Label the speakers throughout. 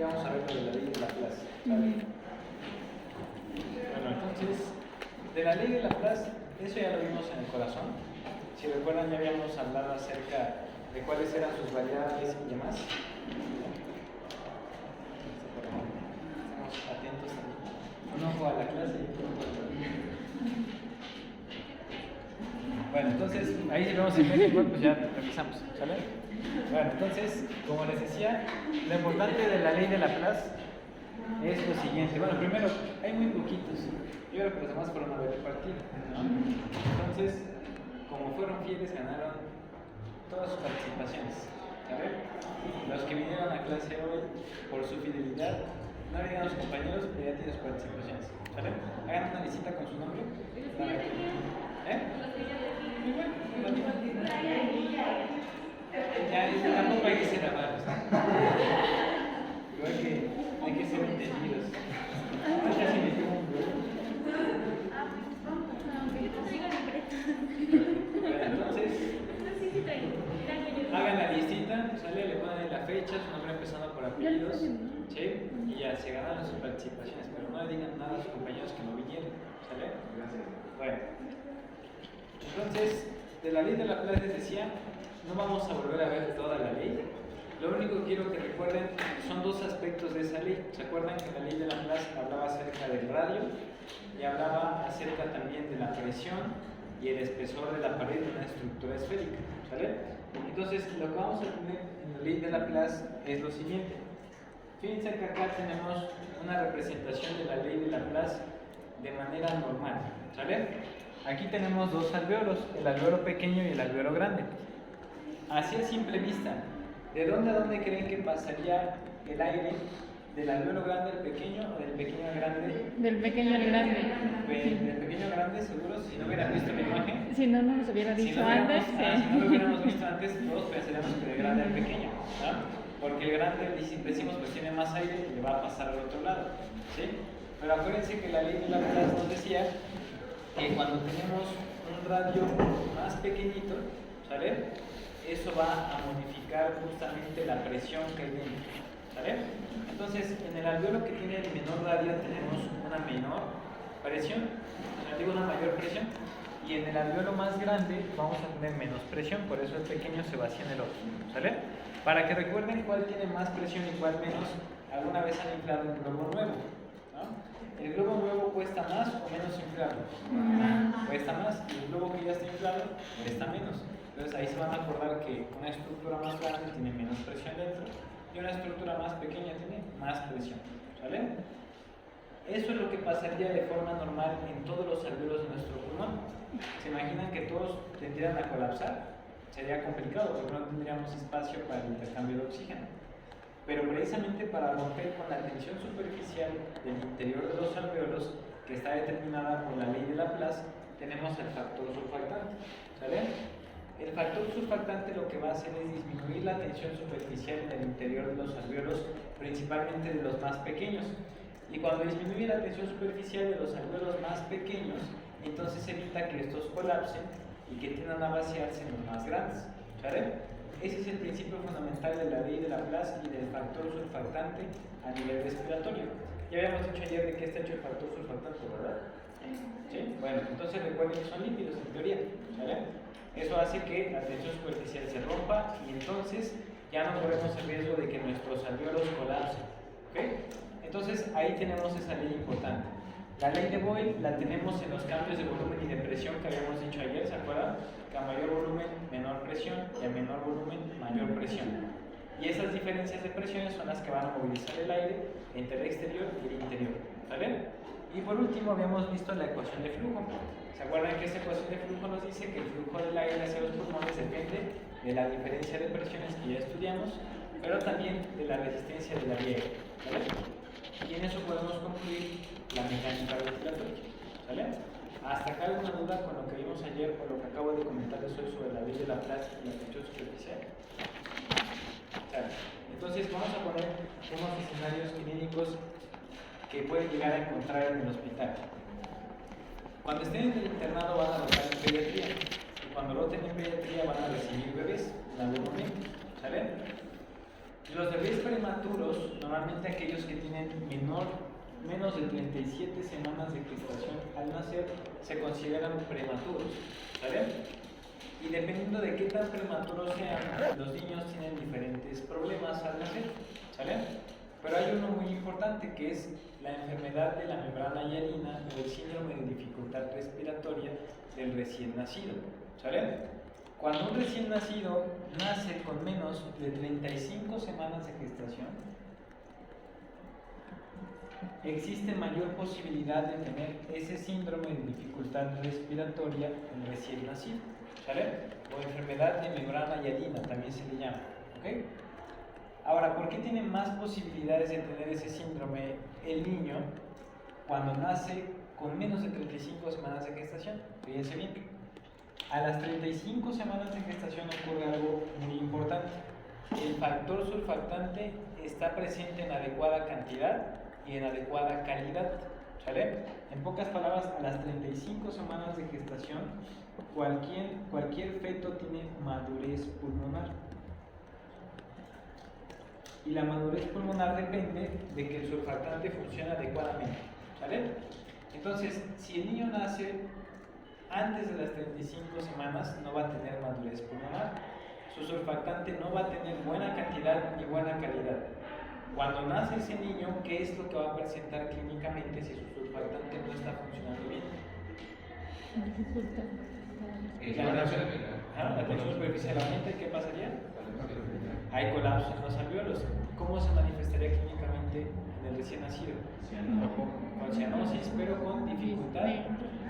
Speaker 1: y vamos a ver lo de la ley de Laplace. ¿Sale? Bueno, entonces, de la ley de Laplace, eso ya lo vimos en el corazón. Si recuerdan, ya habíamos hablado acerca de cuáles eran sus variables y demás. Estamos atentos un ojo a la clase y otro ojo a la clase. Bueno, entonces, ahí si vemos el médico, pues ya empezamos, ¿sale? Bueno, entonces, como les decía, lo importante de la ley de Laplace es lo siguiente. Bueno, primero, hay muy poquitos. Yo creo que los demás fueron a ver el partido, ¿no? Entonces, como fueron fieles, ganaron todas sus participaciones, ¿sabes? Los que vinieron a clase hoy por su fidelidad, no habían a los compañeros, pero ya tienen sus participaciones, ¿sale? Hagan una visita con su nombre. Ya, tampoco hay que ser amables. Igual que hay que ser entendidos. Ya se metió un entonces, hagan la listita, sale, le ponen la fecha, su nombre empezando por apellidos, ¿sí? Y ya se ganan sus participaciones, pero no le digan nada a sus compañeros que no vinieron, ¿sale? Gracias. Bueno, entonces, de la ley de Laplace les decía, no vamos a volver a ver toda la ley. Lo único que quiero que recuerden son dos aspectos de esa ley. ¿Se acuerdan que la ley de Laplace hablaba acerca del radio y hablaba acerca también de la presión y el espesor de la pared de una estructura esférica? ¿Sale? Entonces, lo que vamos a tener en la ley de Laplace es lo siguiente. Fíjense que acá tenemos una representación de la ley de Laplace de manera normal. ¿Sale? Aquí tenemos dos alvéolos, el alvéolo pequeño y el alvéolo grande. Así a simple vista, ¿de dónde a dónde creen que pasaría el aire? ¿Del alvéolo grande al pequeño o del pequeño al grande?
Speaker 2: Del pequeño al grande.
Speaker 1: Del pequeño al grande, seguro, si no hubieran visto la imagen.
Speaker 2: Si no nos hubiera dicho antes.
Speaker 1: Si no lo hubiéramos visto antes, todos pensaríamos que del grande al pequeño, ¿no? Porque el grande, decimos, pues tiene más aire y le va a pasar al otro lado, ¿sí? Pero acuérdense que la ley de Laplace nos decía que cuando tenemos un radio más pequeñito, ¿sale? Eso va a modificar justamente la presión que hay dentro, ¿sale? Entonces, en el alvéolo que tiene el menor radio tenemos una menor presión, digo una mayor presión, y en el alvéolo más grande vamos a tener menos presión, por eso el pequeño se vacía en el otro, ¿sale? Para que recuerden cuál tiene más presión y cuál menos, alguna vez han inflado un globo nuevo, ¿no? ¿El globo nuevo cuesta más o menos inflarlo? Cuesta más, y el globo que ya está inflado cuesta menos. Entonces ahí se van a acordar que una estructura más grande tiene menos presión dentro y una estructura más pequeña tiene más presión, ¿vale? Eso es lo que pasaría de forma normal en todos los alvéolos de nuestro pulmón. ¿Se imaginan que todos tendrían a colapsar? Sería complicado porque no tendríamos espacio para el intercambio de oxígeno. Pero precisamente para romper con la tensión superficial del interior de los alvéolos, que está determinada por la ley de Laplace, tenemos el factor surfactante, ¿sale? El factor surfactante lo que va a hacer es disminuir la tensión superficial en el interior de los alvéolos, principalmente de los más pequeños. Y cuando disminuye la tensión superficial de los alvéolos más pequeños, entonces evita que estos colapsen y que tiendan a vaciarse en los más grandes, ¿sale? Ese es el principio fundamental de la ley de Laplace y del factor surfactante a nivel respiratorio. Ya habíamos dicho ayer de qué está hecho el factor surfactante, ¿verdad? ¿Sí? Bueno, entonces recuerden que son lípidos en teoría, ¿vale? Eso hace que la tensión superficial se rompa y entonces ya no corremos el riesgo de que nuestros alvéolos colapsen, ¿ok? Entonces ahí tenemos esa ley importante. La ley de Boyle la tenemos en los cambios de volumen y de presión que habíamos dicho ayer, ¿se acuerdan? Que a mayor volumen, menor presión, y a menor volumen, mayor presión. Y esas diferencias de presiones son las que van a movilizar el aire entre el exterior y el interior, ¿vale? Y por último habíamos visto la ecuación de flujo. ¿Se acuerdan que esta ecuación de flujo nos dice que el flujo del aire hacia los pulmones depende de la diferencia de presiones que ya estudiamos, pero también de la resistencia de la vía aérea, ¿vale? Y en eso podemos concluir la mecánica ventilatoria, ¿vale? ¿Hasta acá alguna duda con lo que vimos ayer o lo que acabo de comentarles hoy sobre la ley de Laplace y la tensión superficial? ¿Sale? Entonces vamos a poner unos escenarios clínicos que pueden llegar a encontrar en el hospital. Cuando estén en el internado van a rotar en pediatría y cuando roten en pediatría van a recibir bebés en algún momento, ¿sale? Los bebés prematuros, normalmente aquellos que tienen menos de 37 semanas de gestación al nacer, se consideran prematuros, ¿vale? Y dependiendo de qué tan prematuros sean, los niños tienen diferentes problemas al nacer, ¿sale? Pero hay uno muy importante que es la enfermedad de la membrana hialina o el síndrome de dificultad respiratoria del recién nacido, ¿sale? Cuando un recién nacido nace con menos de 35 semanas de gestación, existe mayor posibilidad de tener ese síndrome de dificultad respiratoria en recién nacido, ¿sale? O enfermedad de membrana hialina, también se le llama, ¿ok? Ahora, ¿por qué tiene más posibilidades de tener ese síndrome el niño cuando nace con menos de 35 semanas de gestación? Fíjense bien. A las 35 semanas de gestación ocurre algo muy importante. El factor surfactante está presente en adecuada cantidad y en adecuada calidad, ¿sale? En pocas palabras, a las 35 semanas de gestación, cualquier feto tiene madurez pulmonar. Y la madurez pulmonar depende de que el surfactante funcione adecuadamente, ¿sale? Entonces, si el niño nace antes de las 35 semanas, no va a tener madurez pulmonar. Su surfactante no va a tener buena cantidad ni buena calidad. Cuando nace ese niño, ¿qué es lo que va a presentar clínicamente si su surfactante no está funcionando bien? La tensión superficial aumenta y ¿qué pasaría? Hay colapso en los alvéolos. ¿Cómo se manifestaría clínicamente en el recién nacido? Con cianosis, pero con dificultad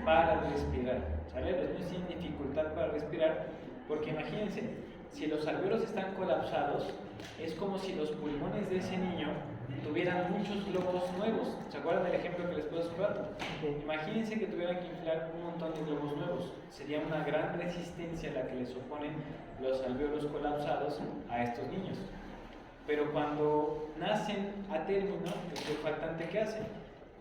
Speaker 1: para respirar, ¿sale? Los niños tienen dificultad para respirar porque imagínense, si los alvéolos están colapsados, es como si los pulmones de ese niño tuvieran muchos globos nuevos. ¿Se acuerdan del ejemplo que les puse hace un rato? Imagínense que tuvieran que inflar un montón de globos nuevos. Sería una gran resistencia la que les oponen los alvéolos colapsados a estos niños. Pero cuando nacen a término, el surfactante que hace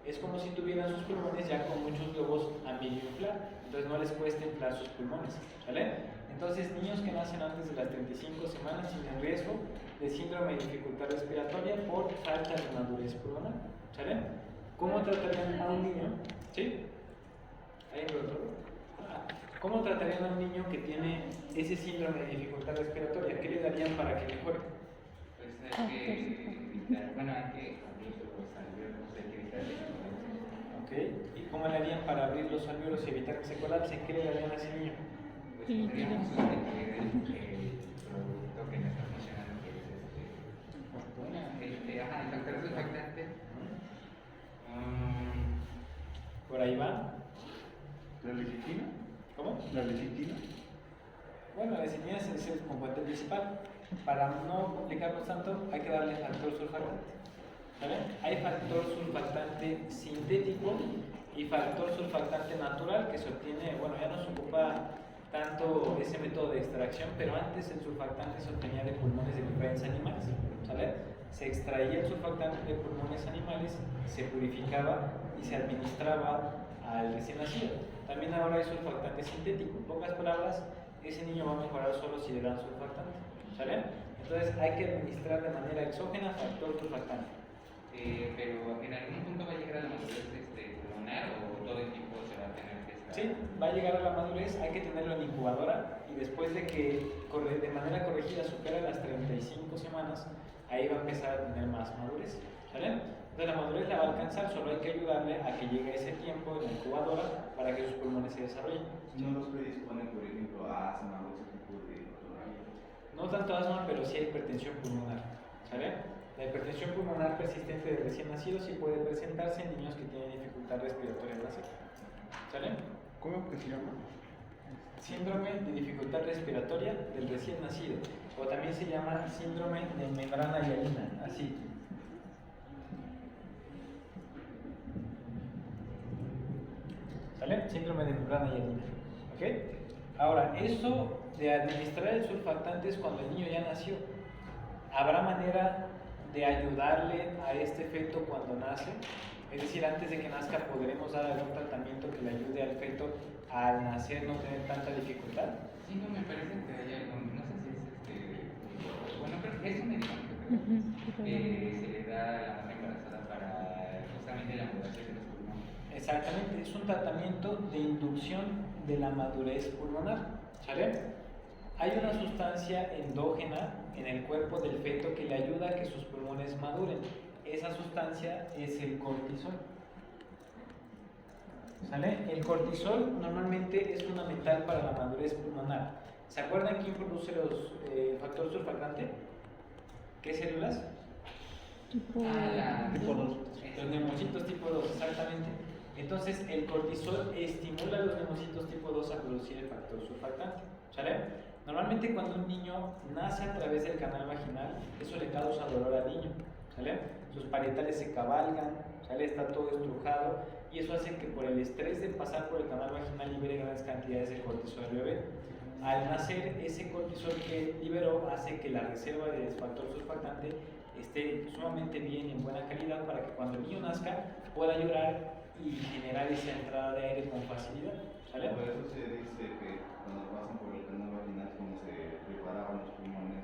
Speaker 1: es como si tuvieran sus pulmones ya con muchos globos a medio inflar, entonces no les cuesta inflar sus pulmones, ¿vale? Entonces, niños que nacen antes de las 35 semanas tienen riesgo de síndrome de dificultad respiratoria por falta de madurez pulmonar, ¿sale? ¿Cómo tratarían a un niño? ¿Sí? ¿Hay otro? ¿Cómo tratarían a un niño que tiene ese síndrome de dificultad respiratoria? ¿Qué le darían para que mejore?
Speaker 3: Pues hay que evitar, bueno, hay que abrir los alvéolos, hay que evitar eso.
Speaker 1: Ok, ¿y cómo le harían para abrir los alvéolos y evitar que se colapse? ¿Qué le darían a ese niño?
Speaker 3: Pues podríamos sustituir el producto que no está funcionando, que es el factor surfactante.
Speaker 1: Por ahí va.
Speaker 4: ¿La lecitina?
Speaker 1: ¿Cómo?
Speaker 4: ¿La lecitina?
Speaker 1: Bueno, la lecitina es el componente principal. Para no complicarnos tanto, hay que darle factor surfactante, ¿vale? Hay factor surfactante sintético y factor surfactante natural que se obtiene, bueno, ya no se ocupa tanto ese método de extracción, pero antes el surfactante se obtenía de pulmones de diferentes animales, ¿sale? Se extraía el surfactante de pulmones animales, se purificaba y se administraba al recién nacido. También ahora hay surfactante sintético. En pocas palabras, ese niño va a mejorar solo si le dan surfactante, ¿sale? Entonces hay que administrar de manera exógena factor surfactante.
Speaker 3: Pero en algún punto va a llegar a la madurez pulmonar o todo el tiempo se va a tener que estar.
Speaker 1: Sí, va a llegar a la madurez, hay que tenerlo en incubadora y después de que de manera corregida supera las 35 semanas, ahí va a empezar a tener más madurez, ¿vale? Entonces la madurez la va a alcanzar, solo hay que ayudarle a que llegue ese tiempo en la incubadora para que sus pulmones se desarrollen.
Speaker 4: No los predisponen, por ejemplo, a asma o ese tipo de patologías.
Speaker 1: No tanto asma, pero sí hay hipertensión pulmonar, ¿sale? La hipertensión pulmonar persistente de recién nacido sí puede presentarse en niños que tienen dificultad respiratoria al nacer, ¿sale?
Speaker 4: ¿Cómo que se llama?
Speaker 1: Síndrome de dificultad respiratoria del recién nacido, o también se llama síndrome de membrana hialina, así. ¿Sale? Síndrome de membrana hialina, ¿ok? Ahora, eso de administrar el surfactante es cuando el niño ya nació. ¿Habrá manera de ayudarle a este feto cuando nace? Es decir, antes de que nazca, ¿podremos dar algún tratamiento que le ayude al feto al nacer no tener tanta dificultad?
Speaker 3: Sí, no, me parece que hay algo, no sé si es bueno, pero es un medicamento, se le da a la mujer embarazada para justamente la maduración de los pulmones.
Speaker 1: Exactamente, es un tratamiento de inducción de la madurez pulmonar, ¿sale? Hay una sustancia endógena en el cuerpo del feto que le ayuda a que sus pulmones maduren. Esa sustancia es el cortisol. ¿Sale? El cortisol normalmente es fundamental para la madurez pulmonar. ¿Se acuerdan quién produce los factor surfactante? ¿Qué células?
Speaker 2: Tipo,
Speaker 5: Tipo 2.
Speaker 1: Los neumocitos tipo 2, exactamente. Entonces, el cortisol estimula a los neumocitos tipo 2 a producir el factor surfactante. ¿Sale? Normalmente cuando un niño nace a través del canal vaginal, eso le causa dolor al niño. ¿Sale? Sus parietales se cabalgan, ¿sale? Está todo estrujado y eso hace que por el estrés de pasar por el canal vaginal libere grandes cantidades de cortisol al bebé. Al nacer, ese cortisol que liberó hace que la reserva de factor surfactante esté sumamente bien y en buena calidad para que cuando el niño nazca pueda llorar y generar esa entrada de aire con facilidad. ¿Sale?
Speaker 4: Por eso se dice que cuando pasan por el canal vaginal es como se preparaban los pulmones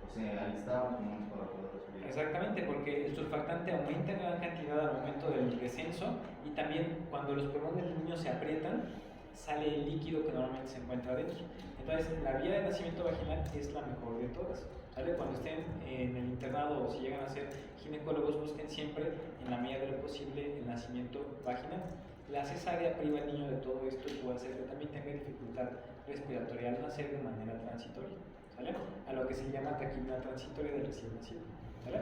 Speaker 4: o se alistaban los pulmones para poder respirar.
Speaker 1: Exactamente, porque el surfactante aumenta en gran cantidad al momento del descenso y también cuando los pulmones del niño se aprietan, sale el líquido que normalmente se encuentra dentro. Entonces, la vía de nacimiento vaginal es la mejor de todas. ¿Sale? Cuando estén en el internado o si llegan a ser ginecólogos, busquen siempre, en la medida de lo posible, el nacimiento vaginal. La cesárea priva al niño de todo esto y puede hacer que también tenga dificultad respiratoria al nacer de manera transitoria. ¿Sale? A lo que se llama taquipnea transitoria del recién nacido. ¿Sale?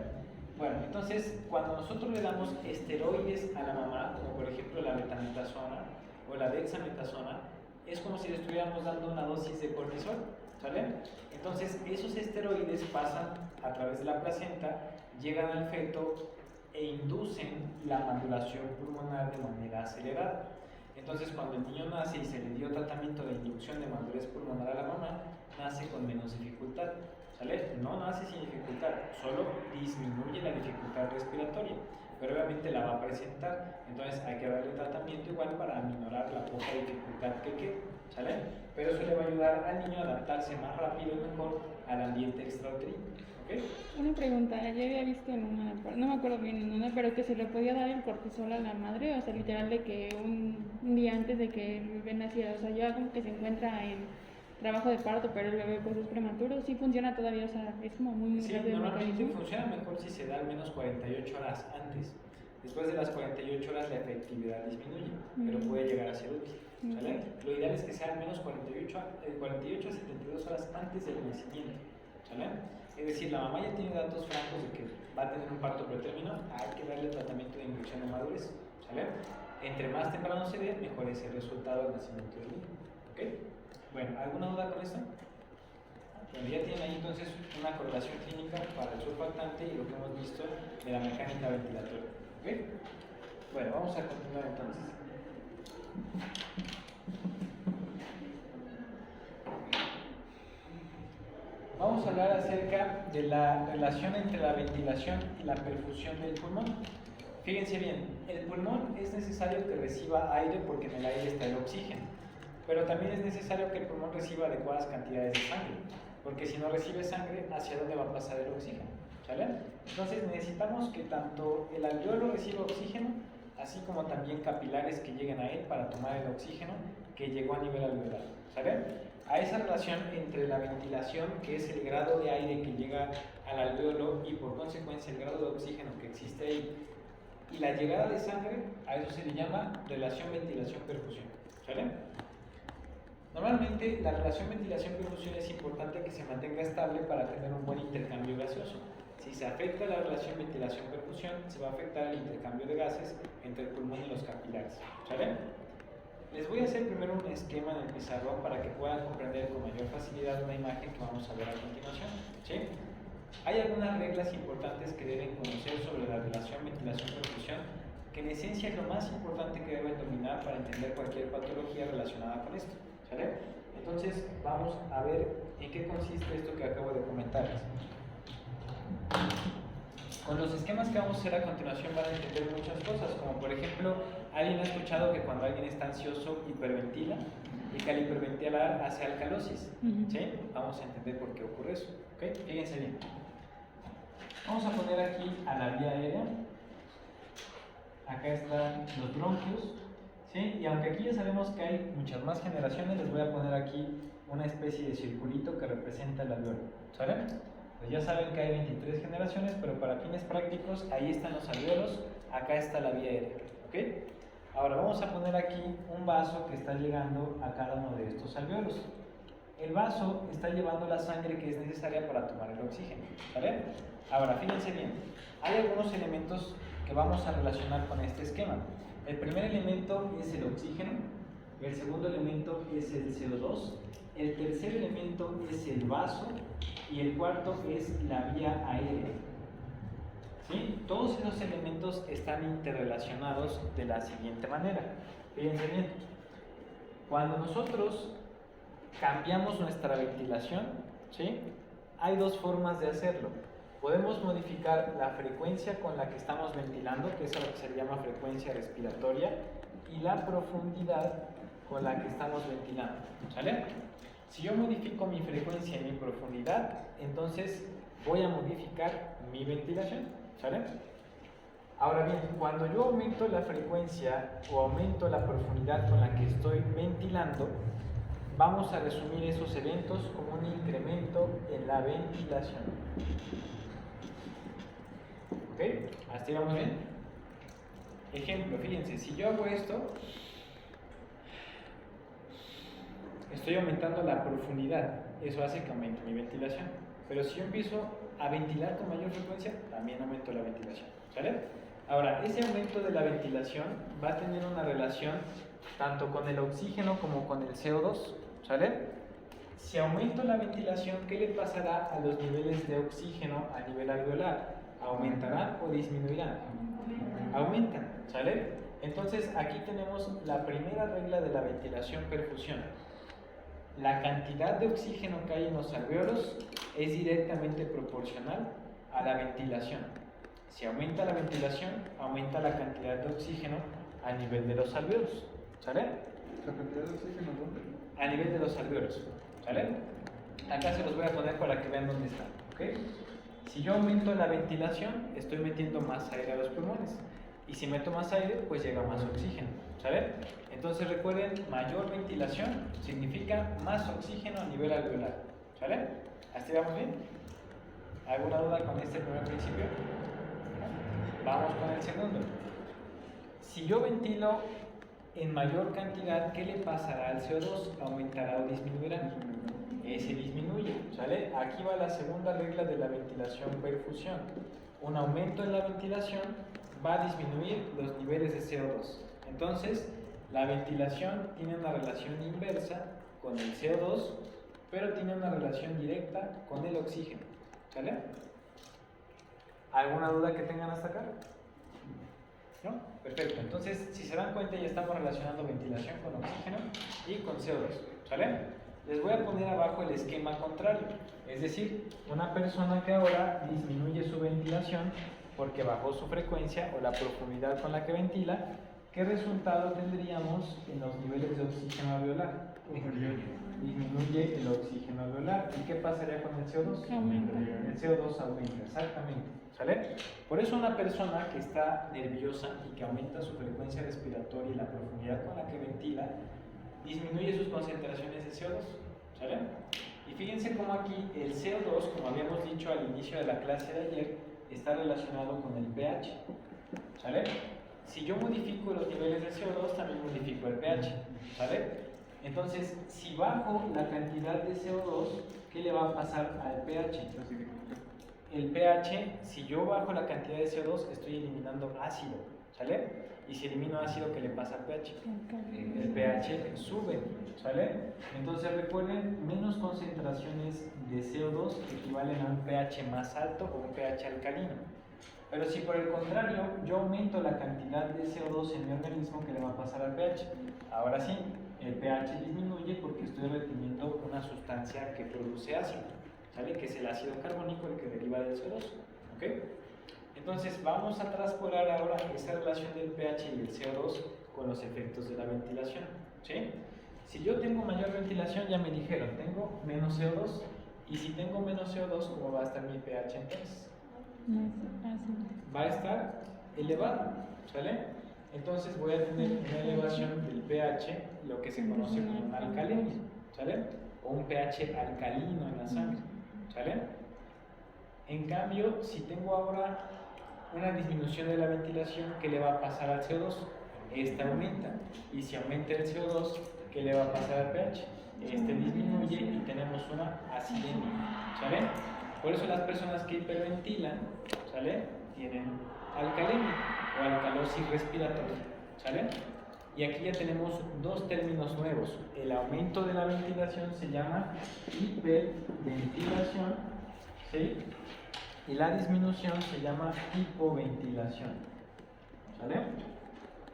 Speaker 1: Bueno, entonces, cuando nosotros le damos esteroides a la mamá, como por ejemplo la betametasona o la dexametasona, es como si le estuviéramos dando una dosis de cortisol, ¿sale? Entonces, esos esteroides pasan a través de la placenta, llegan al feto e inducen la maduración pulmonar de manera acelerada. Entonces, cuando el niño nace y se le dio tratamiento de inducción de madurez pulmonar a la mamá, nace con menos dificultad, ¿sale? No nace sin dificultad, solo disminuye la dificultad respiratoria, pero obviamente la va a presentar. Entonces hay que darle tratamiento igual para aminorar la poca dificultad que quede, ¿sale? Pero eso le va a ayudar al niño a adaptarse más rápido y mejor al ambiente extrauterino, ¿ok?
Speaker 2: una pregunta, yo había visto en una, no me acuerdo bien en una, pero que se le podía dar el cortisol a la madre, o sea, literal de que un día antes de que el bebé naciera, o sea, ya como que se encuentra en trabajo de parto, pero el bebé pues es prematuro, sí funciona todavía, o sea, es como muy
Speaker 1: Sí,
Speaker 2: rápido el
Speaker 1: normalmente
Speaker 2: mecanismo.
Speaker 1: funciona mejor si se da al menos 48 horas antes. Después de las 48 horas la efectividad disminuye, pero puede llegar a ser útil, ¿sale? Lo ideal es que sea al menos 48 a 72 horas antes del nacimiento, ¿sale? Es decir, la mamá ya tiene datos francos de que va a tener un parto pretérmino, hay que darle tratamiento de inducción de madurez, ¿sale? Entre más temprano se dé, mejor es el resultado del nacimiento del niño, ¿ok? Bueno, ¿alguna duda con esto? Bueno, ya tienen ahí entonces una correlación clínica para el surfactante y lo que hemos visto de la mecánica ventilatoria. ¿Ok? Bueno, vamos a continuar entonces. Vamos a hablar acerca de la relación entre la ventilación y la perfusión del pulmón. Fíjense bien, el pulmón es necesario que reciba aire porque en el aire está el oxígeno, pero también es necesario que el pulmón reciba adecuadas cantidades de sangre, porque si no recibe sangre, ¿hacia dónde va a pasar el oxígeno? ¿Sale? Entonces necesitamos que tanto el alveolo reciba oxígeno, así como también capilares que lleguen a él para tomar el oxígeno que llegó a nivel alveolar. ¿Sale? A esa relación entre la ventilación, que es el grado de aire que llega al alveolo y por consecuencia el grado de oxígeno que existe ahí, y la llegada de sangre, a eso se le llama relación ventilación-perfusión. ¿Sale? Normalmente la relación ventilación-perfusión es importante que se mantenga estable para tener un buen intercambio gaseoso. Si se afecta la relación ventilación-perfusión, se va a afectar el intercambio de gases entre el pulmón y los capilares. ¿Sale? Les voy a hacer primero un esquema en el pizarrón para que puedan comprender con mayor facilidad una imagen que vamos a ver a continuación. ¿Sí? Hay algunas reglas importantes que deben conocer sobre la relación ventilación-perfusión, que en esencia es lo más importante que deben dominar para entender cualquier patología relacionada con esto. ¿Sale? Entonces vamos a ver en qué consiste esto que acabo de comentarles. Con los esquemas que vamos a hacer a continuación van a entender muchas cosas, como por ejemplo, alguien ha escuchado que cuando alguien está ansioso hiperventila y que al hiperventilar hace alcalosis. ¿Sí? Vamos a entender por qué ocurre eso. ¿Ok? Fíjense bien. Vamos a poner aquí a la vía aérea. Acá están los bronquios, ¿sí? Y aunque aquí ya sabemos que hay muchas más generaciones, les voy a poner aquí una especie de circulito que representa el alveolo, ¿sale? Pues ya saben que hay 23 generaciones, pero para fines prácticos, ahí están los alveolos, acá está la vía aérea, ¿ok? Ahora vamos a poner aquí un vaso que está llegando a cada uno de estos alveolos. El vaso está llevando la sangre que es necesaria para tomar el oxígeno, ¿vale? Ahora, fíjense bien, hay algunos elementos que vamos a relacionar con este esquema. El primer elemento es el oxígeno, el segundo elemento es el CO2, el tercer elemento es el vaso y el cuarto es la vía aérea. ¿Sí? Todos esos elementos están interrelacionados de la siguiente manera. Fíjense bien, cuando nosotros cambiamos nuestra ventilación, ¿sí? Hay dos formas de hacerlo. Podemos modificar la frecuencia con la que estamos ventilando, que es lo que se llama frecuencia respiratoria, y la profundidad con la que estamos ventilando, ¿sale? Si yo modifico mi frecuencia y mi profundidad, entonces voy a modificar mi ventilación, ¿sale? Ahora bien, cuando yo aumento la frecuencia o aumento la profundidad con la que estoy ventilando, vamos a resumir esos eventos como un incremento en la ventilación. ¿Ok? ¿Hasta ahí vamos bien? Ejemplo, fíjense, si yo hago esto, estoy aumentando la profundidad, eso hace que aumente mi ventilación. Pero si yo empiezo a ventilar con mayor frecuencia, también aumento la ventilación, ¿sale? Ahora, ese aumento de la ventilación va a tener una relación tanto con el oxígeno como con el CO2, ¿sale? Si aumento la ventilación, ¿qué le pasará a los niveles de oxígeno a nivel alveolar? ¿Aumentarán o disminuirán? Aumentan, ¿sale? Entonces aquí tenemos la primera regla de la ventilación-perfusión. La cantidad de oxígeno que hay en los alvéolos es directamente proporcional a la ventilación. Si aumenta la ventilación, aumenta la cantidad de oxígeno a nivel de los alvéolos, ¿sale?
Speaker 5: ¿La cantidad de oxígeno dónde?
Speaker 1: A nivel de los alvéolos, ¿sale? Acá se los voy a poner para que vean dónde están, ¿ok? Si yo aumento la ventilación, estoy metiendo más aire a los pulmones. Y si meto más aire, pues llega más oxígeno, ¿sale? Entonces recuerden, mayor ventilación significa más oxígeno a nivel alveolar, ¿sale? ¿Hasta ahí vamos bien? ¿Alguna duda con este primer principio? Vamos con el segundo. Si yo ventilo en mayor cantidad, ¿qué le pasará al CO2? ¿Aumentará o disminuirá? Ese disminuye, ¿sale? Aquí va la segunda regla de la ventilación-perfusión. Un aumento en la ventilación va a disminuir los niveles de CO2. Entonces, la ventilación tiene una relación inversa con el CO2, pero tiene una relación directa con el oxígeno, ¿sale? ¿Alguna duda que tengan hasta acá? ¿No? Perfecto. Entonces, si se dan cuenta, ya estamos relacionando ventilación con oxígeno y con CO2, ¿sale? Les voy a poner abajo el esquema contrario, es decir, una persona que ahora disminuye su ventilación porque bajó su frecuencia o la profundidad con la que ventila, ¿qué resultado tendríamos en los niveles de oxígeno alveolar? Disminuye el oxígeno alveolar. ¿Y qué pasaría con el CO2?
Speaker 2: Aumenta.
Speaker 1: El CO2 aumenta, exactamente, ¿sale? Por eso una persona que está nerviosa y que aumenta su frecuencia respiratoria y la profundidad con la que ventila, disminuye sus concentraciones de CO2, ¿sale? Y fíjense cómo aquí el CO2, como habíamos dicho al inicio de la clase de ayer, está relacionado con el pH, ¿sale? Si yo modifico los niveles de CO2, también modifico el pH, ¿sale? Entonces, si bajo la cantidad de CO2, ¿qué le va a pasar al pH? El pH, si yo bajo la cantidad de CO2, estoy eliminando ácido, ¿sale? Y si elimino ácido, ¿qué le pasa al pH? El pH sube, ¿sale? Entonces recuerden, menos concentraciones de CO2 equivalen a un pH más alto o un pH alcalino. Pero si por el contrario yo aumento la cantidad de CO2 en mi organismo, ¿qué le va a pasar al pH? Ahora sí, el pH disminuye porque estoy reteniendo una sustancia que produce ácido, ¿sale? Que es el ácido carbónico, el que deriva del CO2, ¿ok? Entonces vamos a traspolar ahora esa relación del pH y el CO2 con los efectos de la ventilación, ¿sí? Si yo tengo mayor ventilación, ya me dijeron, tengo menos CO2, y si tengo menos CO2, ¿cómo va a estar mi pH entonces?
Speaker 2: Más ácido.
Speaker 1: va a estar elevado, ¿sale? Entonces voy a tener una elevación del pH, lo que se conoce como una alcalemia, ¿sale? O un pH alcalino en la sangre, ¿sale? En cambio, si tengo ahora una disminución de la ventilación, ¿qué le va a pasar al CO2? Esta aumenta. Y si aumenta el CO2, ¿qué le va a pasar al pH? Este disminuye y tenemos una acidemia, ¿sale? Por eso las personas que hiperventilan, ¿sale? Tienen alcalemia o alcalosis respiratoria, ¿sale? Y aquí ya tenemos dos términos nuevos. El aumento de la ventilación se llama hiperventilación, ¿sí? Y la disminución se llama hipoventilación, ¿sale?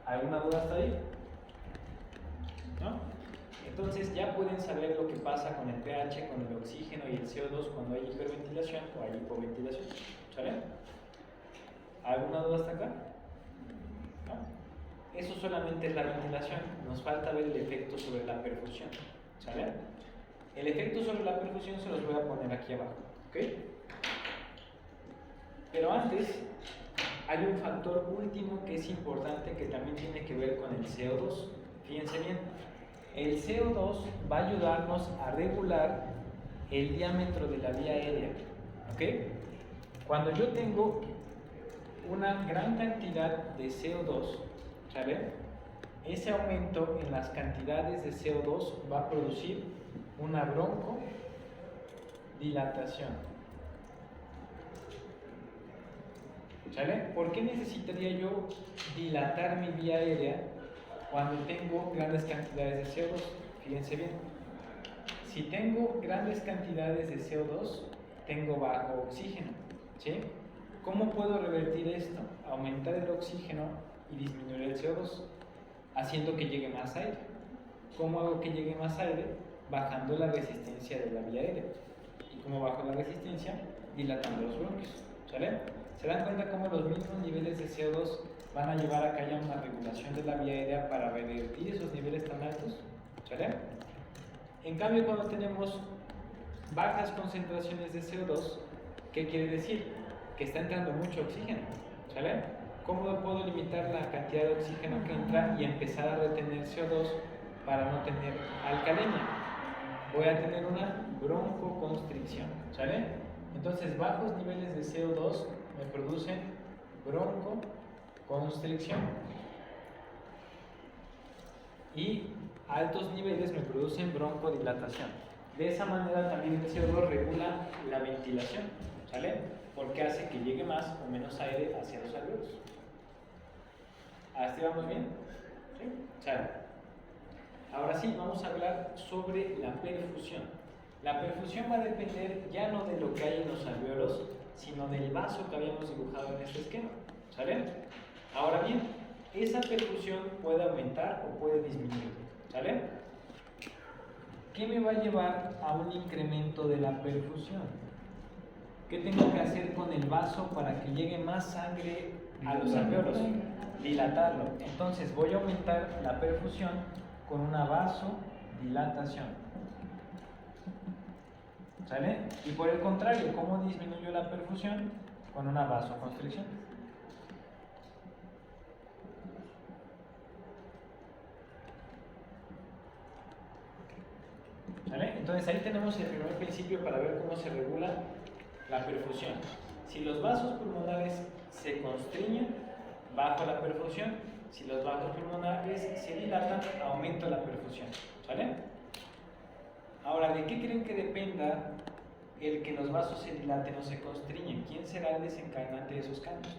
Speaker 1: ¿Alguna duda hasta ahí? ¿No? Entonces ya pueden saber lo que pasa con el pH, con el oxígeno y el CO2 cuando hay hiperventilación o hay hipoventilación, ¿sale? ¿Alguna duda hasta acá? ¿No? Eso solamente es la ventilación, nos falta ver el efecto sobre la perfusión, ¿sale? El efecto sobre la perfusión se los voy a poner aquí abajo, ¿ok? Pero antes hay un factor último que es importante que también tiene que ver con el CO2. Fíjense bien, el CO2 va a ayudarnos a regular el diámetro de la vía aérea, ¿ok? Cuando yo tengo una gran cantidad de CO2, ¿sale? Ese aumento en las cantidades de CO2 va a producir una broncodilatación. ¿Sale? ¿Por qué necesitaría yo dilatar mi vía aérea cuando tengo grandes cantidades de CO2? Fíjense bien. Si tengo grandes cantidades de CO2, tengo bajo oxígeno, ¿sí? ¿Cómo puedo revertir esto? Aumentar el oxígeno y disminuir el CO2, haciendo que llegue más aire. ¿Cómo hago que llegue más aire? Bajando la resistencia de la vía aérea. ¿Y cómo bajo la resistencia? Dilatando los bronquios, ¿sale? ¿Se dan cuenta cómo los mismos niveles de CO2 van a llevar a que haya una regulación de la vía aérea para revertir esos niveles tan altos? ¿Sale? En cambio, cuando tenemos bajas concentraciones de CO2, ¿qué quiere decir? Que está entrando mucho oxígeno, ¿sale? ¿Cómo puedo limitar la cantidad de oxígeno que entra y empezar a retener CO2 para no tener alcalemia? Voy a tener una broncoconstricción, ¿sale? Entonces, bajos niveles de CO2 me producen broncoconstricción y altos niveles me producen broncodilatación. De esa manera también el CO2 regula la ventilación, ¿sale? Porque hace que llegue más o menos aire hacia los alveolos. ¿Hasta ahí vamos bien? ¿Sí? ¿Sale? Ahora sí, vamos a hablar sobre la perfusión. La perfusión va a depender ya no de lo que hay en los alveolos, sino del vaso que habíamos dibujado en este esquema, ¿sale? Ahora bien, esa perfusión puede aumentar o puede disminuir, ¿sale? ¿Qué me va a llevar a un incremento de la perfusión? ¿Qué tengo que hacer con el vaso para que llegue más sangre a los alveolos? Dilatarlo. Entonces voy a aumentar la perfusión con una vasodilatación, ¿sale? Y por el contrario, ¿cómo disminuyo la perfusión? Con una vasoconstricción. ¿Sale? Entonces ahí tenemos el primer principio para ver cómo se regula la perfusión. Si los vasos pulmonares se constriñen, bajo la perfusión. Si los vasos pulmonares se dilatan, aumento la perfusión, ¿sale? Ahora, ¿de qué creen que dependa el que los vasos se dilaten o se constriñen? ¿Quién será el desencadenante de esos cambios?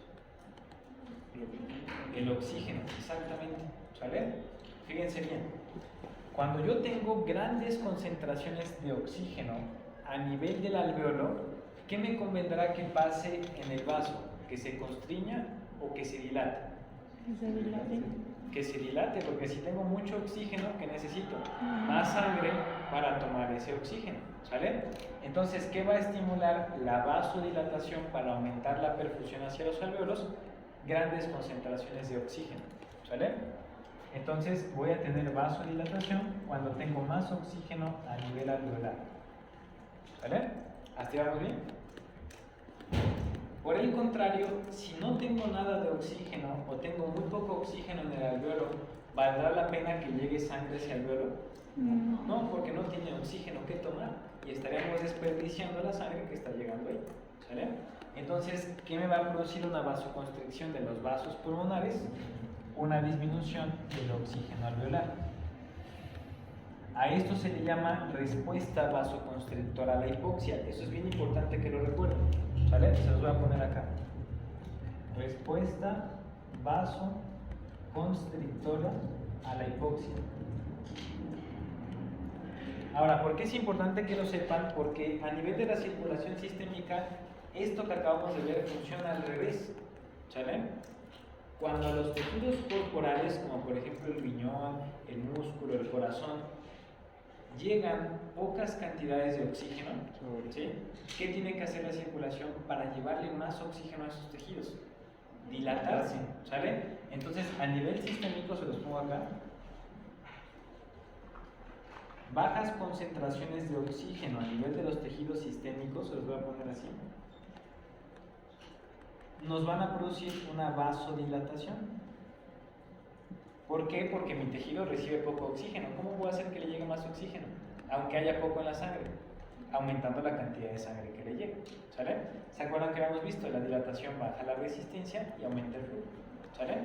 Speaker 1: El oxígeno, exactamente, ¿sale? Fíjense bien, cuando yo tengo grandes concentraciones de oxígeno a nivel del alveolo, ¿qué me convendrá que pase en el vaso? ¿Que se constriña o que se dilate?
Speaker 2: Que se dilate.
Speaker 1: Que se dilate, porque si tengo mucho oxígeno, ¿qué necesito? Más sangre para tomar ese oxígeno, ¿sale? Entonces, ¿qué va a estimular la vasodilatación para aumentar la perfusión hacia los alveolos? Grandes concentraciones de oxígeno, ¿sale? Entonces voy a tener vasodilatación cuando tengo más oxígeno a nivel alveolar, ¿sale? ¿Hasta ahí vamos bien? Por el contrario, si no tengo nada de oxígeno o tengo muy poco oxígeno en el alveolo, ¿valdrá la pena que llegue sangre hacia el alveolo? No, porque no tiene oxígeno que tomar y estaríamos desperdiciando la sangre que está llegando ahí. ¿Sale? Entonces, ¿qué me va a producir una vasoconstricción de los vasos pulmonares? Una disminución del oxígeno alveolar. A esto se le llama respuesta vasoconstrictora a la hipoxia. Eso es bien importante que lo recuerden. ¿Sale? Se los voy a poner acá. Respuesta vasoconstrictora a la hipoxia. Ahora, ¿por qué es importante que lo sepan? Porque a nivel de la circulación sistémica, esto que acabamos de ver funciona al revés. ¿Sale? Cuando los tejidos corporales, como por ejemplo el riñón, el músculo, el corazón, llegan pocas cantidades de oxígeno, ¿sí? ¿Qué tiene que hacer la circulación para llevarle más oxígeno a esos tejidos? Dilatarse, ¿sale? Entonces, a nivel sistémico, se los pongo acá, bajas concentraciones de oxígeno a nivel de los tejidos sistémicos, se los voy a poner así, nos van a producir una vasodilatación. ¿Por qué? Porque mi tejido recibe poco oxígeno. ¿Cómo puedo hacer que le llegue más oxígeno? Aunque haya poco en la sangre, aumentando la cantidad de sangre que le llegue. ¿Sale? ¿Se acuerdan que habíamos visto? La dilatación baja la resistencia y aumenta el flujo. ¿Sale?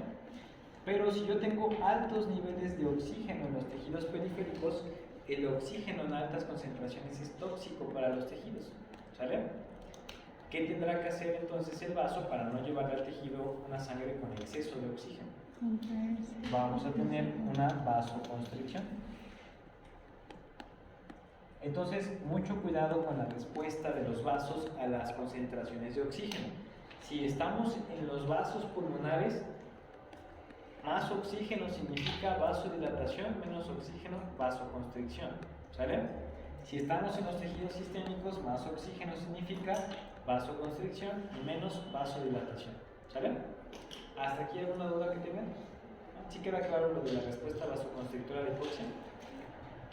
Speaker 1: Pero si yo tengo altos niveles de oxígeno en los tejidos periféricos, el oxígeno en altas concentraciones es tóxico para los tejidos. ¿Sale? ¿Qué tendrá que hacer entonces el vaso para no llevarle al tejido una sangre con exceso de oxígeno? Vamos a tener una vasoconstricción. Entonces, mucho cuidado con la respuesta de los vasos a las concentraciones de oxígeno. Si estamos en los vasos pulmonares, más oxígeno significa vasodilatación, menos oxígeno, vasoconstricción. ¿Sale? Si estamos en los tejidos sistémicos, más oxígeno significa vasoconstricción y menos vasodilatación. ¿Sale? ¿Hasta aquí alguna duda que tengan? ¿Sí queda claro lo de la respuesta vasoconstrictora a la hipoxia?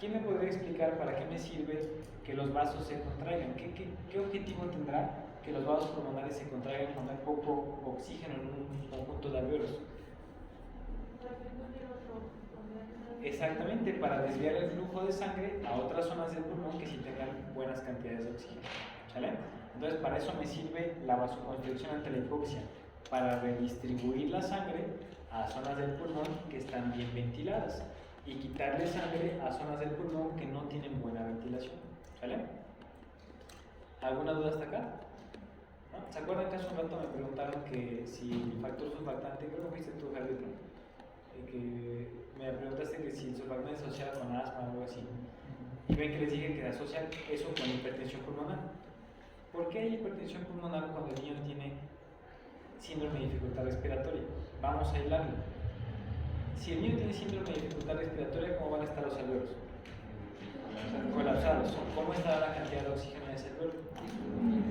Speaker 1: ¿Quién me podría explicar para qué me sirve que los vasos se contraigan? ¿Qué objetivo tendrá que los vasos pulmonares se contraigan cuando hay poco oxígeno en un conjunto de alveolos? Exactamente, para desviar el flujo de sangre a otras zonas del pulmón que sí tengan buenas cantidades de oxígeno. ¿Sale? Entonces, para eso me sirve la vasoconstricción ante la hipoxia, para redistribuir la sangre a zonas del pulmón que están bien ventiladas y quitarle sangre a zonas del pulmón que no tienen buena ventilación. ¿Sale? ¿Alguna duda hasta acá? ¿No? ¿Se acuerdan que hace un rato me preguntaron que si el factor surfactante, creo que fuiste tú, Javier, ¿no? Que me preguntaste que si el surfactante es asociado con asma o algo así. Y ven que les dije que asocian eso con hipertensión pulmonar. ¿Por qué hay hipertensión pulmonar cuando el niño tiene síndrome de dificultad respiratoria? Vamos a hilarlo. Si el niño tiene síndrome de dificultad respiratoria, ¿cómo van a estar los alveolos? Colapsados. ¿Cómo estará la cantidad de oxígeno en ese alveolo?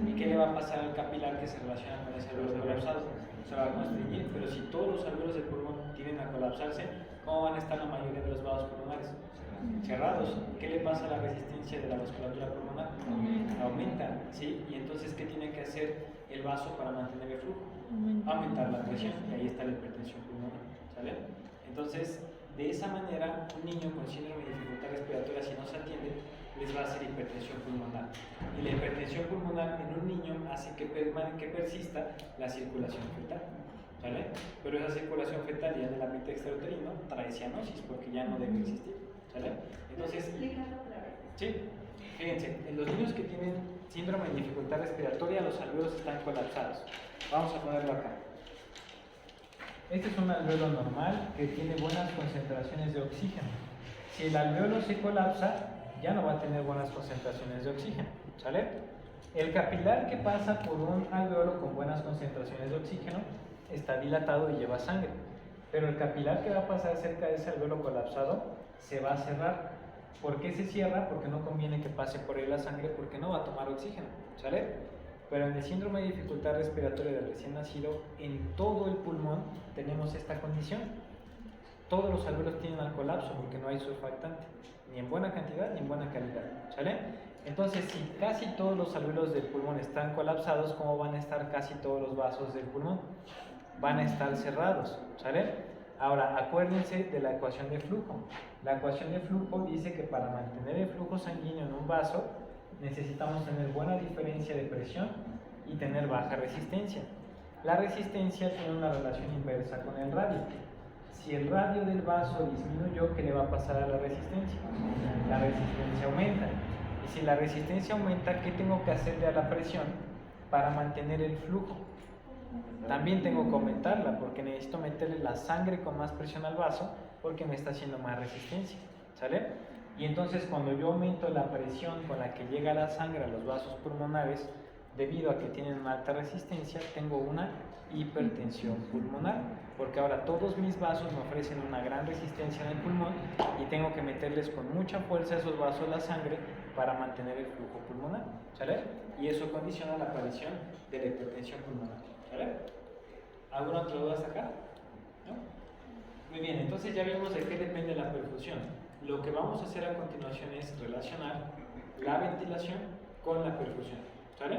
Speaker 1: ¿Y qué le va a pasar al capilar que se relaciona con ese alveolo colapsado? Se va a constreñir, pero si todos los alveolos del pulmón tienden a colapsarse, ¿cómo van a estar la mayoría de los vasos pulmonares? Cerrados. ¿Qué le pasa a la resistencia de la vasculatura pulmonar? Aumenta, ¿sí? Y entonces, ¿qué tiene que hacer el vaso para mantener el flujo? Aumentar la presión, y ahí está la hipertensión pulmonar. ¿Sale? Entonces, de esa manera, un niño con síndrome de dificultad respiratoria, si no se atiende, les va a hacer hipertensión pulmonar. Y la hipertensión pulmonar en un niño hace que persista la circulación fetal. ¿Sale? Pero esa circulación fetal ya en el ambiente extrauterino trae cianosis porque ya no debe existir. ¿Sale? Entonces, sí, fíjense, en los niños que tienen síndrome de dificultad respiratoria, los alveolos están colapsados. Vamos a ponerlo acá. Este es un alveolo normal que tiene buenas concentraciones de oxígeno. Si el alveolo se colapsa, ya no va a tener buenas concentraciones de oxígeno. ¿Sale? El capilar que pasa por un alveolo con buenas concentraciones de oxígeno está dilatado y lleva sangre. Pero el capilar que va a pasar cerca de ese alveolo colapsado se va a cerrar. ¿Por qué se cierra? Porque no conviene que pase por ahí la sangre porque no va a tomar oxígeno. ¿Sale? Pero en el síndrome de dificultad respiratoria del recién nacido, en todo el pulmón tenemos esta condición. Todos los alveolos tienen al colapso porque no hay surfactante, ni en buena cantidad ni en buena calidad. ¿Sale? Entonces, si casi todos los alvéolos del pulmón están colapsados, ¿cómo van a estar casi todos los vasos del pulmón? Van a estar cerrados, ¿sale? Ahora, acuérdense de la ecuación de flujo. La ecuación de flujo dice que para mantener el flujo sanguíneo en un vaso, necesitamos tener buena diferencia de presión y tener baja resistencia. La resistencia tiene una relación inversa con el radio. Si el radio del vaso disminuyó, ¿qué le va a pasar a la resistencia? La resistencia aumenta. Y si la resistencia aumenta, ¿qué tengo que hacerle a la presión para mantener el flujo? También tengo que aumentarla porque necesito meterle la sangre con más presión al vaso porque me está haciendo más resistencia, ¿sale? Y entonces cuando yo aumento la presión con la que llega la sangre a los vasos pulmonares, debido a que tienen una alta resistencia, tengo una hipertensión pulmonar, porque ahora todos mis vasos me ofrecen una gran resistencia en el pulmón y tengo que meterles con mucha fuerza a esos vasos la sangre para mantener el flujo pulmonar, ¿sale? Y eso condiciona la aparición de la hipertensión pulmonar, ¿sale? ¿Alguna otra duda hasta acá? ¿No? Muy bien, entonces ya vimos de qué depende la perfusión. Lo que vamos a hacer a continuación es relacionar la ventilación con la perfusión, ¿sale?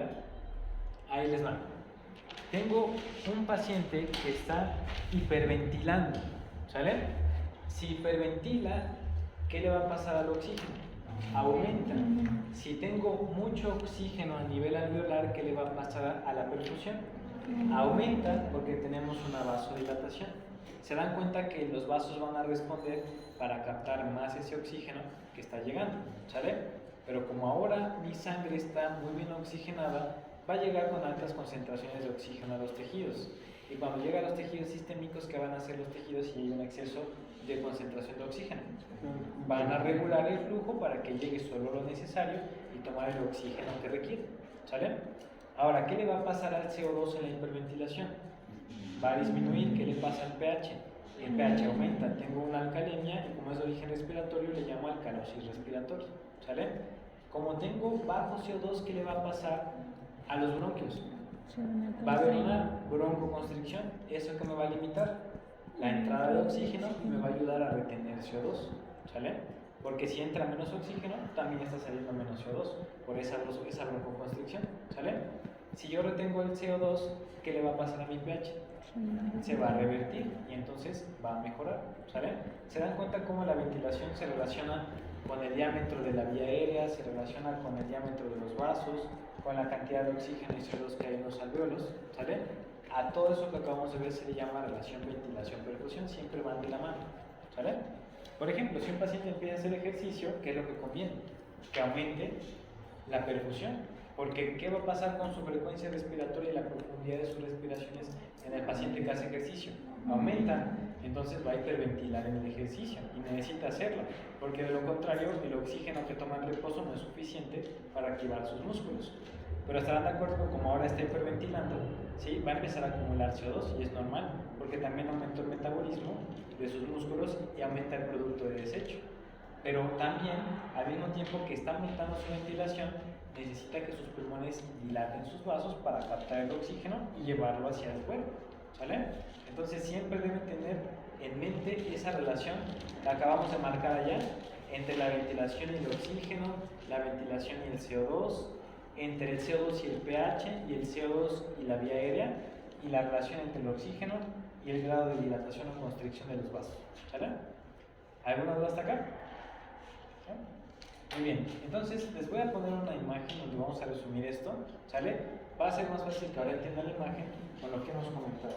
Speaker 1: Ahí les va. Tengo un paciente que está hiperventilando, ¿sale? Si hiperventila, ¿qué le va a pasar al oxígeno? Aumenta. Si tengo mucho oxígeno a nivel alveolar, ¿qué le va a pasar a la perfusión? Aumenta porque tenemos una vasodilatación. Se dan cuenta que los vasos van a responder para captar más ese oxígeno que está llegando, ¿sale? Pero como ahora mi sangre está muy bien oxigenada, va a llegar con altas concentraciones de oxígeno a los tejidos. Y cuando llega a los tejidos sistémicos, ¿qué van a hacer los tejidos si hay un exceso de concentración de oxígeno? Van a regular el flujo para que llegue solo lo necesario y tomar el oxígeno que requiere, ¿sale? Ahora, ¿qué le va a pasar al CO2 en la hiperventilación? Va a disminuir. ¿Qué le pasa al pH? El pH aumenta. Tengo una alcalemia y como es de origen respiratorio le llamo alcalosis respiratoria, ¿sale? Como tengo bajo CO2, ¿qué le va a pasar a los bronquios? Va a haber una broncoconstricción. ¿Eso qué me va a limitar? La entrada de oxígeno y me va a ayudar a retener CO2, ¿sale? Porque si entra menos oxígeno, también está saliendo menos CO2 por esa broncoconstricción, ¿sale? Si yo retengo el CO2, ¿qué le va a pasar a mi pH? Se va a revertir y entonces va a mejorar, ¿sale? ¿Se dan cuenta cómo la ventilación se relaciona con el diámetro de la vía aérea, se relaciona con el diámetro de los vasos, con la cantidad de oxígeno y CO2 que hay en los alvéolos, ¿sale? A todo eso que acabamos de ver se le llama relación ventilación-perfusión, siempre van de la mano, ¿sale? Por ejemplo, si un paciente empieza a hacer ejercicio, ¿qué es lo que conviene? Que aumente la perfusión, porque ¿qué va a pasar con su frecuencia respiratoria y la profundidad de sus respiraciones en el paciente que hace ejercicio? Aumentan, entonces va a hiperventilar en el ejercicio y necesita hacerlo, porque de lo contrario el oxígeno que toma el reposo no es suficiente para activar sus músculos. Pero estarán de acuerdo que como ahora está hiperventilando, ¿sí? Va a empezar a acumular CO2 y es normal, porque también aumenta el metabolismo de sus músculos y aumenta el producto de desecho. Pero también, al mismo tiempo que está aumentando su ventilación, necesita que sus pulmones dilaten sus vasos para captar el oxígeno y llevarlo hacia el cuerpo, ¿sale? Entonces siempre deben tener en mente esa relación que acabamos de marcar allá entre la ventilación y el oxígeno, la ventilación y el CO2, entre el CO2 y el pH y el CO2 y la vía aérea, y la relación entre el oxígeno y el grado de dilatación o constricción de los vasos, ¿sale? ¿Alguna duda hasta acá? ¿Sí? Muy bien, entonces les voy a poner una imagen donde vamos a resumir esto, ¿sale? Va a ser más fácil que ahora entiendan la imagen con lo que hemos comentado.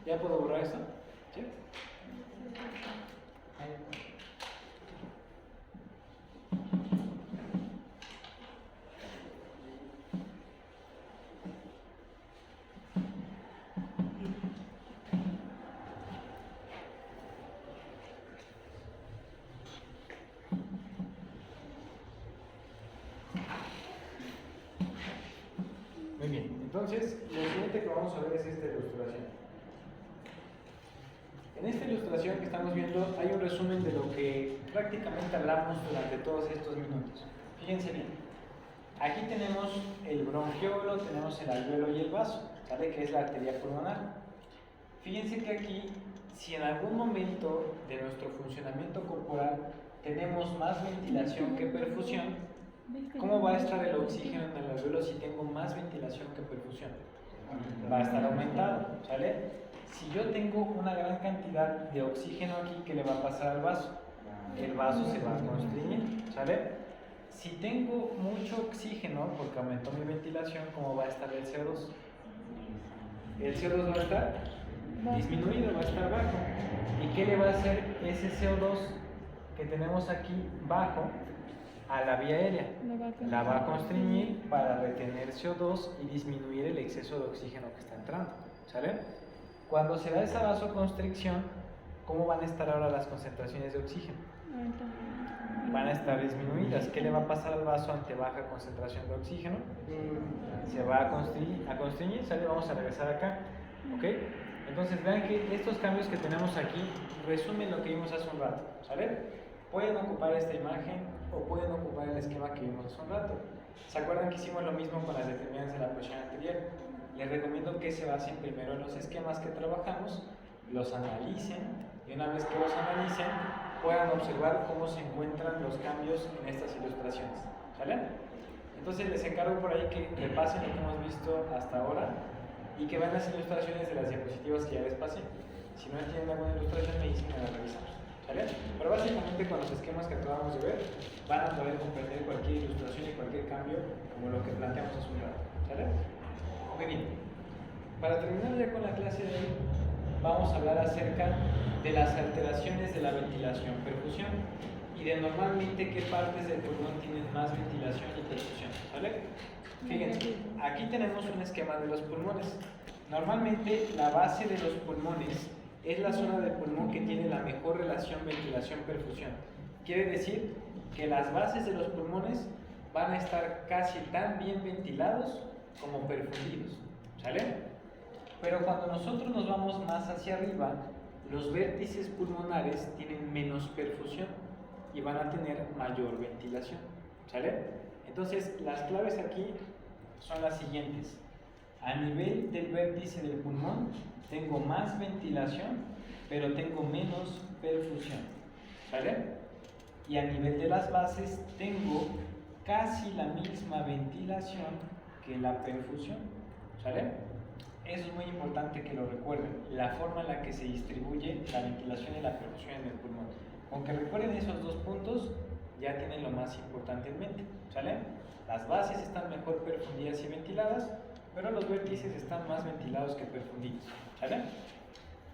Speaker 1: ¿Ya puedo borrar esto? ¿Sí? Muy bien, entonces lo siguiente que vamos a ver es esta ilustración. En esta ilustración que estamos viendo hay un resumen de lo que prácticamente hablamos durante todos estos minutos. Fíjense bien, aquí tenemos el bronquiolo, tenemos el alvéolo y el vaso, ¿sale? Que es la arteria pulmonar. Fíjense que aquí, si en algún momento de nuestro funcionamiento corporal tenemos más ventilación que perfusión, ¿Cómo va a estar el oxígeno en el alveolo si tengo más ventilación que perfusión? Va a estar aumentado, ¿sale? Si yo tengo una gran cantidad de oxígeno aquí, ¿qué le va a pasar al vaso? El vaso se va a constriñir, ¿sale? Si tengo mucho oxígeno, porque aumentó mi ventilación, ¿cómo va a estar el CO2? El CO2 va a estar disminuido, va a estar bajo. ¿Y qué le va a hacer ese CO2 que tenemos aquí bajo a la vía aérea? La va a constriñir para retener CO2 y disminuir el exceso de oxígeno que está entrando, ¿sale? Cuando se da esa vasoconstricción, ¿cómo van a estar ahora las concentraciones de oxígeno? Van a estar disminuidas. ¿Qué le va a pasar al vaso ante baja concentración de oxígeno? Se va a constriñir, ¿sale? Vamos a regresar acá, ¿ok? Entonces vean que estos cambios que tenemos aquí resumen lo que vimos hace un rato, ¿sale? Pueden ocupar esta imagen o pueden ocupar el esquema que vimos hace un rato. ¿Se acuerdan que hicimos lo mismo con las determinantes de la ecuación anterior? Les recomiendo que se basen primero en los esquemas que trabajamos, los analicen y una vez que los analicen puedan observar cómo se encuentran los cambios en estas ilustraciones, ¿sale? Entonces les encargo por ahí que repasen lo que hemos visto hasta ahora y que vean las ilustraciones de las diapositivas que ya les pasé. Si no entienden alguna ilustración me dicen que la revisamos, ¿sale? Pero básicamente con los esquemas que acabamos de ver van a poder comprender cualquier ilustración y cualquier cambio como lo que planteamos hace un rato, ¿sale? Muy bien, para terminar ya con la clase de hoy vamos a hablar acerca de las alteraciones de la ventilación-perfusión y de normalmente qué partes del pulmón tienen más ventilación y perfusión, ¿vale? Fíjense, aquí tenemos un esquema de los pulmones. Normalmente la base de los pulmones es la zona del pulmón que tiene la mejor relación ventilación-perfusión. Quiere decir que las bases de los pulmones van a estar casi tan bien ventilados como perfundidos, ¿sale? Pero cuando nosotros nos vamos más hacia arriba, los vértices pulmonares tienen menos perfusión y van a tener mayor ventilación, ¿sale? Entonces, las claves aquí son las siguientes. A nivel del vértice del pulmón, tengo más ventilación, pero tengo menos perfusión, ¿sale? Y a nivel de las bases, tengo casi la misma ventilación que la perfusión, ¿sale? Eso es muy importante que lo recuerden, la forma en la que se distribuye la ventilación y la perfusión en el pulmón. Aunque recuerden esos dos puntos, ya tienen lo más importante en mente, ¿sale? Las bases están mejor perfundidas y ventiladas, pero los vértices están más ventilados que perfundidos, ¿sale?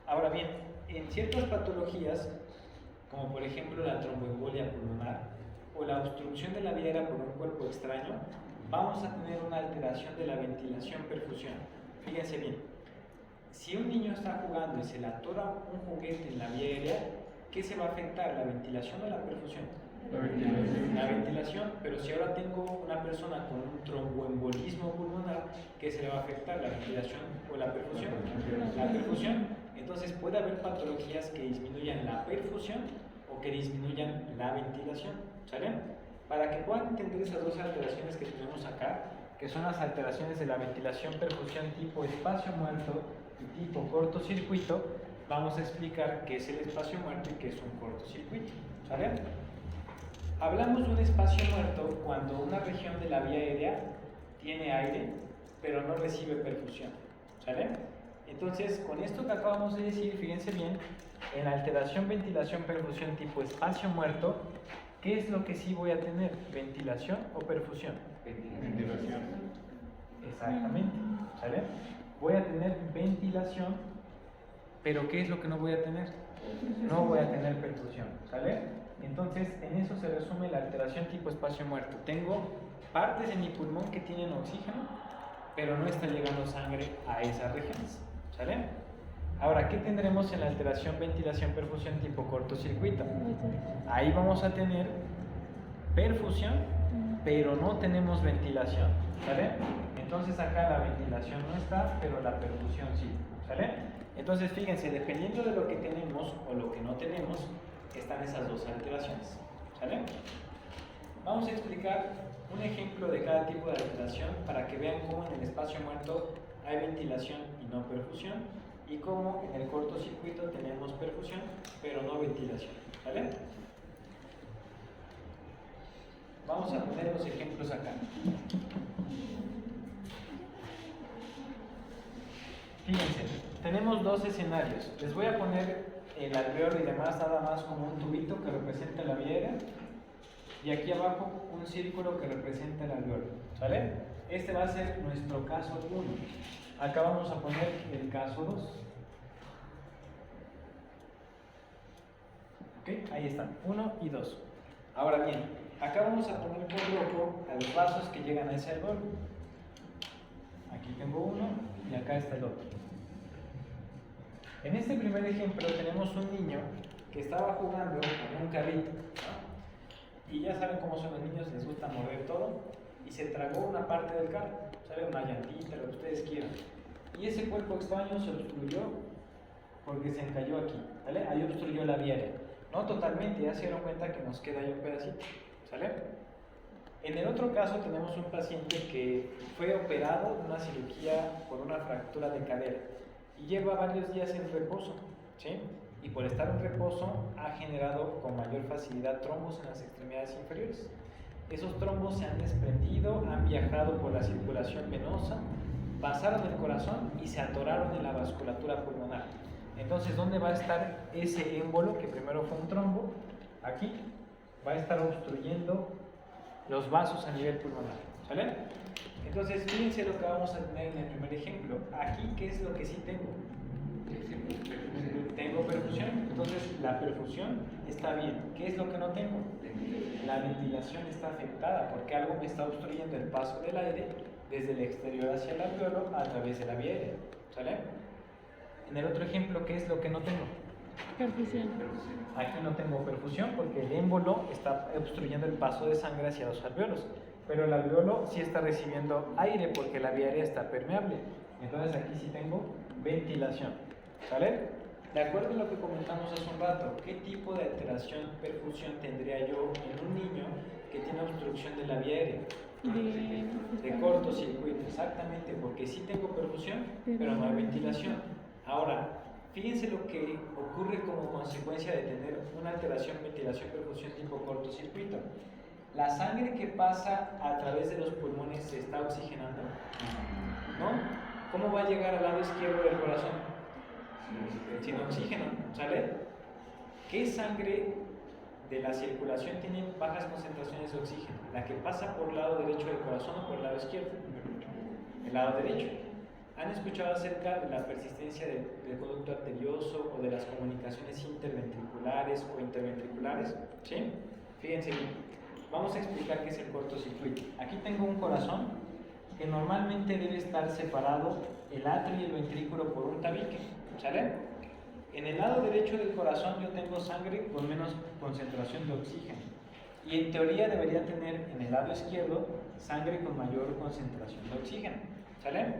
Speaker 1: Ahora bien, en ciertas patologías, como por ejemplo la tromboembolia pulmonar o la obstrucción de la vía aérea por un cuerpo extraño, vamos a tener una alteración de la ventilación-perfusión. Fíjense bien, si un niño está jugando y se le atora un juguete en la vía aérea, ¿qué se va a afectar? ¿La ventilación o la perfusión? La ventilación, pero si ahora tengo una persona con un tromboembolismo pulmonar, ¿qué se le va a afectar? ¿La ventilación o la perfusión? La perfusión. Entonces puede haber patologías que disminuyan la perfusión o que disminuyan la ventilación, ¿sale? Para que puedan entender esas dos alteraciones que tenemos acá, que son las alteraciones de la ventilación-perfusión tipo espacio muerto y tipo cortocircuito, vamos a explicar qué es el espacio muerto y qué es un cortocircuito, ¿sale? Hablamos de un espacio muerto cuando una región de la vía aérea tiene aire, pero no recibe perfusión, ¿sale? Entonces, con esto que acabamos de decir, fíjense bien, en la alteración ventilación-perfusión tipo espacio muerto, ¿qué es lo que sí voy a tener? ¿Ventilación o perfusión?
Speaker 4: Ventilación.
Speaker 1: Exactamente, ¿sale? Voy a tener ventilación, pero ¿qué es lo que no voy a tener? No voy a tener perfusión, ¿sale? Entonces, en eso se resume la alteración tipo espacio muerto. Tengo partes de mi pulmón que tienen oxígeno, pero no está llegando sangre a esas regiones, ¿sale? Ahora, ¿qué tendremos en la alteración ventilación-perfusión tipo cortocircuito? Ahí vamos a tener perfusión, pero no tenemos ventilación, ¿sale? Entonces acá la ventilación no está, pero la perfusión sí, ¿sale? Entonces fíjense, dependiendo de lo que tenemos o lo que no tenemos, están esas dos alteraciones, ¿sale? Vamos a explicar un ejemplo de cada tipo de alteración para que vean cómo en el espacio muerto hay ventilación y no perfusión, y cómo en el cortocircuito tenemos perfusión, pero no ventilación, ¿vale? Vamos a poner los ejemplos acá. Fíjense, tenemos dos escenarios. Les voy a poner el alveolo y demás nada más como un tubito que representa la vía aérea. Y aquí abajo un círculo que representa el alveolo. ¿Sale? Este va a ser nuestro caso 1. Acá vamos a poner el caso 2. ¿Ok? Ahí están, 1 y 2. Ahora bien, acá vamos a poner por rojo a los vasos que llegan a ese alveolo. Aquí tengo uno y acá está el otro. En este primer ejemplo tenemos un niño que estaba jugando con un carrito, ¿no? Y ya saben cómo son los niños, les gusta mover todo, y se tragó una parte del carro, ¿saben? Una llantita, lo que ustedes quieran. Y ese cuerpo extraño se obstruyó porque se encalló aquí, ¿vale? Ahí obstruyó la vía aérea. No totalmente, ya se dieron cuenta que nos queda ahí un pedacito, ¿sale? En el otro caso tenemos un paciente que fue operado de una cirugía por una fractura de cadera y lleva varios días en reposo, ¿sí? Y por estar en reposo ha generado con mayor facilidad trombos en las extremidades inferiores. Esos trombos se han desprendido, han viajado por la circulación venosa, pasaron el corazón y se atoraron en la vasculatura pulmonar. Entonces, ¿dónde va a estar ese émbolo, que primero fue un trombo? Aquí va a estar obstruyendo los vasos a nivel pulmonar, ¿sale? Entonces, fíjense lo que vamos a tener en el primer ejemplo. Aquí, ¿qué es lo que sí tengo? Tengo perfusión. Entonces, la perfusión está bien. ¿Qué es lo que no tengo? La ventilación está afectada porque algo me está obstruyendo el paso del aire desde el exterior hacia el alveolo a través de la vía aérea, ¿sale? En el otro ejemplo, ¿qué es lo que no tengo?
Speaker 2: Perfusión.
Speaker 1: Aquí no tengo perfusión porque el émbolo está obstruyendo el paso de sangre hacia los alveolos, pero el alveolo sí está recibiendo aire porque la vía aérea está permeable. Entonces aquí sí tengo ventilación, ¿sale? De acuerdo a lo que comentamos hace un rato, ¿qué tipo de alteración, perfusión tendría yo en un niño que tiene obstrucción de la vía aérea? De cortocircuito, exactamente, porque sí tengo perfusión, pero no hay ventilación. Ahora, fíjense lo que ocurre como consecuencia de tener una alteración, ventilación, perfusión tipo cortocircuito. La sangre que pasa a través de los pulmones se está oxigenando, ¿no? ¿Cómo va a llegar al lado izquierdo del corazón? Sin oxígeno, ¿sale? ¿Qué sangre de la circulación tiene bajas concentraciones de oxígeno? ¿La que pasa por el lado derecho del corazón o por el lado izquierdo? El lado derecho. ¿Han escuchado acerca de la persistencia del conducto arterioso o de las comunicaciones interventriculares o interventriculares? ¿Sí? Fíjense bien. Vamos a explicar qué es el cortocircuito. Aquí tengo un corazón que normalmente debe estar separado el atrio y el ventrículo por un tabique, ¿sale? En el lado derecho del corazón yo tengo sangre con menos concentración de oxígeno y en teoría debería tener en el lado izquierdo sangre con mayor concentración de oxígeno, ¿sale?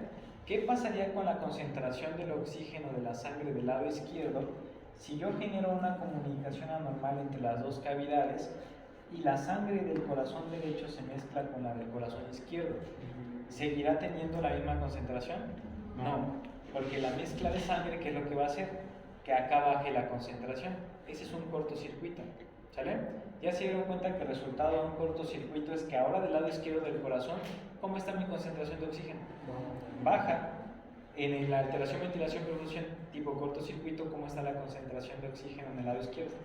Speaker 1: ¿Qué pasaría con la concentración del oxígeno de la sangre del lado izquierdo si yo genero una comunicación anormal entre las dos cavidades y la sangre del corazón derecho se mezcla con la del corazón izquierdo? ¿Seguirá teniendo la misma concentración? No, porque la mezcla de sangre, ¿qué es lo que va a hacer? Que acá baje la concentración. Ese es un cortocircuito, ¿sale? Ya se dieron cuenta que el resultado de un cortocircuito es que ahora del lado izquierdo del corazón, ¿cómo está mi concentración de oxígeno? Baja. En la alteración, ventilación, perfusión tipo cortocircuito, ¿cómo está la concentración de oxígeno en el lado izquierdo?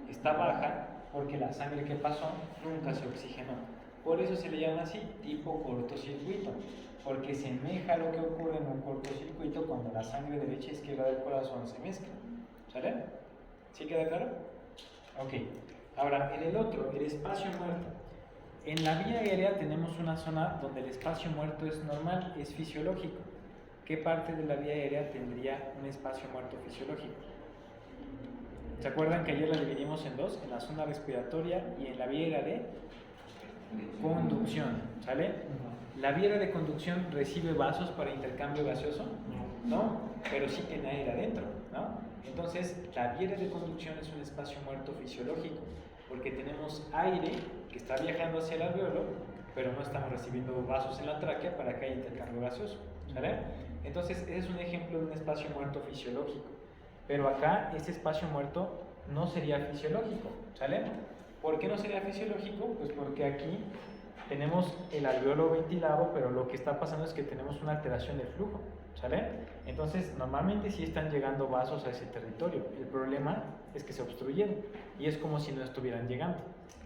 Speaker 1: Está baja porque la sangre que pasó nunca se oxigenó. Por eso se le llama así, tipo cortocircuito, porque semeja lo que ocurre en un cortocircuito cuando la sangre derecha e izquierda del corazón se mezclan. ¿Sale? ¿Sí queda claro? Ok. Ahora, en el otro, el espacio muerto. En la vía aérea tenemos una zona donde el espacio muerto es normal, es fisiológico. ¿Qué parte de la vía aérea tendría un espacio muerto fisiológico? ¿Se acuerdan que ayer la dividimos en dos? En la zona respiratoria y en la vía aérea de conducción, ¿sale? ¿La vía aérea de conducción recibe vasos para intercambio gaseoso? No, pero sí tiene aire adentro, ¿no? Entonces, la vía aérea de conducción es un espacio muerto fisiológico, porque tenemos aire que está viajando hacia el alveolo, pero no estamos recibiendo vasos en la tráquea para que haya intercambio gaseoso, ¿sale? Entonces, ese es un ejemplo de un espacio muerto fisiológico, pero acá ese espacio muerto no sería fisiológico, ¿sale? ¿Por qué no sería fisiológico? Pues porque aquí tenemos el alveolo ventilado, pero lo que está pasando es que tenemos una alteración del flujo, ¿sale? Entonces, normalmente sí están llegando vasos a ese territorio. El problema es que se obstruyeron y es como si no estuvieran llegando,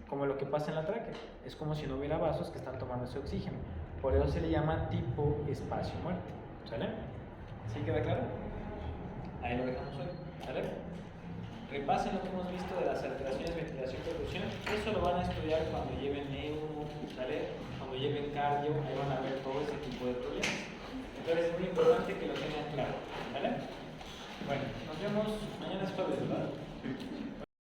Speaker 1: como lo que pasa en la tráquea. Es como si no hubiera vasos que están tomando ese oxígeno. Por eso se le llama tipo espacio muerto, ¿sale? ¿Sí queda claro? Ahí lo dejamos hoy, ¿sale? Repasen lo que hemos visto de las alteraciones de ventilación y percusión. Eso lo van a estudiar cuando lleven neuro, ¿sale? Cuando lleven cardio, ahí van a ver todo ese tipo de problemas. Entonces es muy importante que lo tengan claro, ¿vale? Bueno, nos vemos mañana es jueves, ¿verdad?